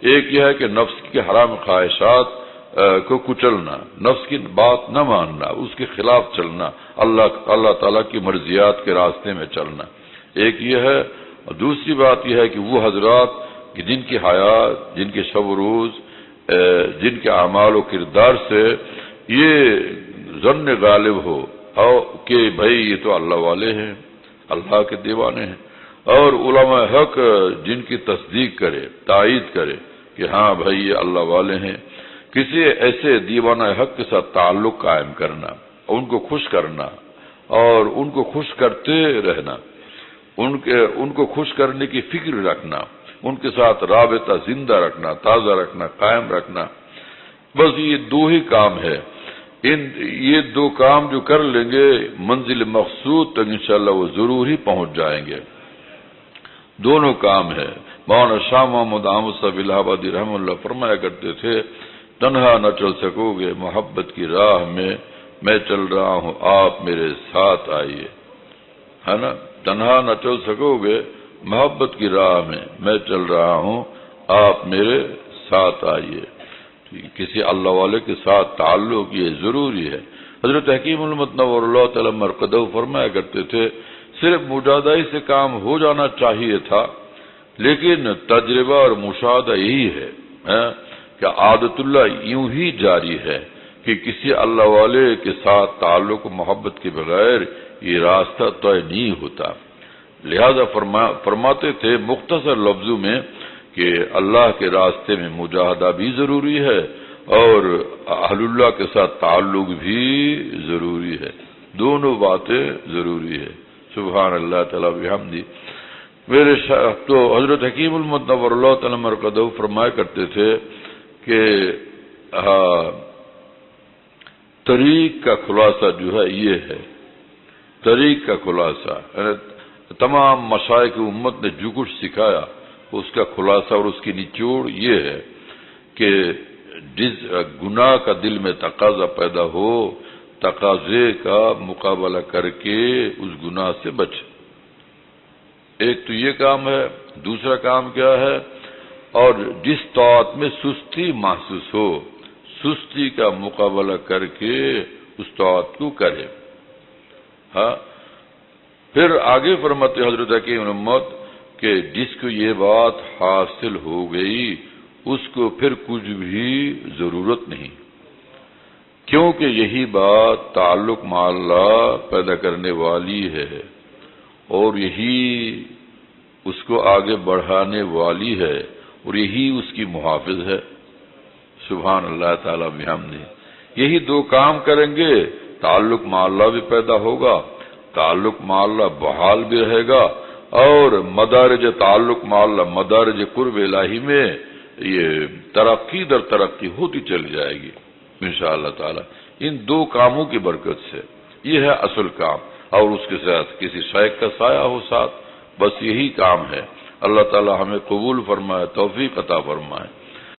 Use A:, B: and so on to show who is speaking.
A: ایک یہ ہے کہ نفس کی حرام خواہشات کو کچلنا، نفس کی بات نہ ماننا، اس کے خلاف چلنا، اللہ تعالیٰ کی مرضیات کے راستے میں چلنا، ایک یہ ہے۔ اور دوسری بات یہ ہے کہ وہ حضرات کہ جن کی حیات، جن کے شب و روز، جن کے اعمال و کردار سے یہ ظن غالب ہو اور کہ بھئی یہ تو اللہ والے ہیں، اللہ کے دیوانے ہیں، اور علماء حق جن کی تصدیق کرے، تائید کرے کہ ہاں بھئی یہ اللہ والے ہیں، کسی ایسے دیوانہ حق کے ساتھ تعلق قائم کرنا، ان کو خوش کرنا اور ان کو خوش کرتے رہنا، ان کو خوش کرنے کی فکر رکھنا، ان کے ساتھ رابطہ زندہ رکھنا، تازہ رکھنا، قائم رکھنا، بس یہ دو ہی کام ہے۔ یہ دو کام جو کر لیں گے منزل مقصود تک انشاءاللہ وہ ضرور ہی پہنچ جائیں گے۔ دونوں کام ہے۔ مولانا شاہ محمد احمد صاحب الہ آبادی رحمہ اللہ فرمایا کرتے تھے، تنہا نہ چل سکو گے محبت کی راہ میں چل رہا ہوں آپ میرے ساتھ آئیے، ہے نا، تنہا نہ چل سکو گے محبت کی راہ میں چل رہا ہوں آپ میرے ساتھ آئیے۔ کسی اللہ والے کے ساتھ تعلق یہ ضروری ہے۔ حضرت حکیم علمت نور اللہ تعالی مرقدہ فرمایا کرتے تھے، صرف مجاہدہ سے کام ہو جانا چاہیے تھا، لیکن تجربہ اور مشاہدہ یہی ہے کہ عادت اللہ یوں ہی جاری ہے کہ کسی اللہ والے کے ساتھ تعلق و محبت کے بغیر یہ راستہ طے نہیں ہوتا۔ لہذا فرماتے تھے مختصر لفظوں میں کہ اللہ کے راستے میں مجاہدہ بھی ضروری ہے اور اہل اللہ کے ساتھ تعلق بھی ضروری ہے، دونوں باتیں ضروری ہے۔ سبحان اللہ تعالیٰ بحمدہ۔ میرے تو حضرت حکیم المت نور اللہ تعالی مرقدہ فرمایا کرتے تھے کہ طریق کا خلاصہ جو ہے یہ ہے، طریق کا خلاصہ تمام مشائخ امت نے جو کچھ سکھایا اس کا خلاصہ اور اس کی نچوڑ یہ ہے کہ جس گناہ کا دل میں تقاضا پیدا ہو، تقاضے کا مقابلہ کر کے اس گناہ سے بچ۔ ایک تو یہ کام ہے، دوسرا کام کیا ہے، اور جس طاعت میں سستی محسوس ہو، سستی کا مقابلہ کر کے اس طاعت کو کرے۔ ہاں، پھر آگے فرماتے حضرت حکیم امت کہ جس کو یہ بات حاصل ہو گئی اس کو پھر کچھ بھی ضرورت نہیں، کیونکہ یہی بات تعلق مع اللہ پیدا کرنے والی ہے اور یہی اس کو آگے بڑھانے والی ہے اور یہی اس کی محافظ ہے۔ سبحان اللہ تعالیٰ بحمدہ۔ یہی دو کام کریں گے تعلق مع اللہ بھی پیدا ہوگا، تعلق مع اللہ بحال بھی رہے گا، اور مدارج تعلق مع اللہ، مدارج قرب الہی میں یہ ترقی در ترقی ہوتی چلی جائے گی انشاءاللہ تعالی، ان دو کاموں کی برکت سے۔ یہ ہے اصل کام، اور اس کے ساتھ کسی شیخ کا سایہ ہو ساتھ، بس یہی کام ہے۔ اللہ تعالی ہمیں قبول فرمائے، توفیق عطا فرمائے۔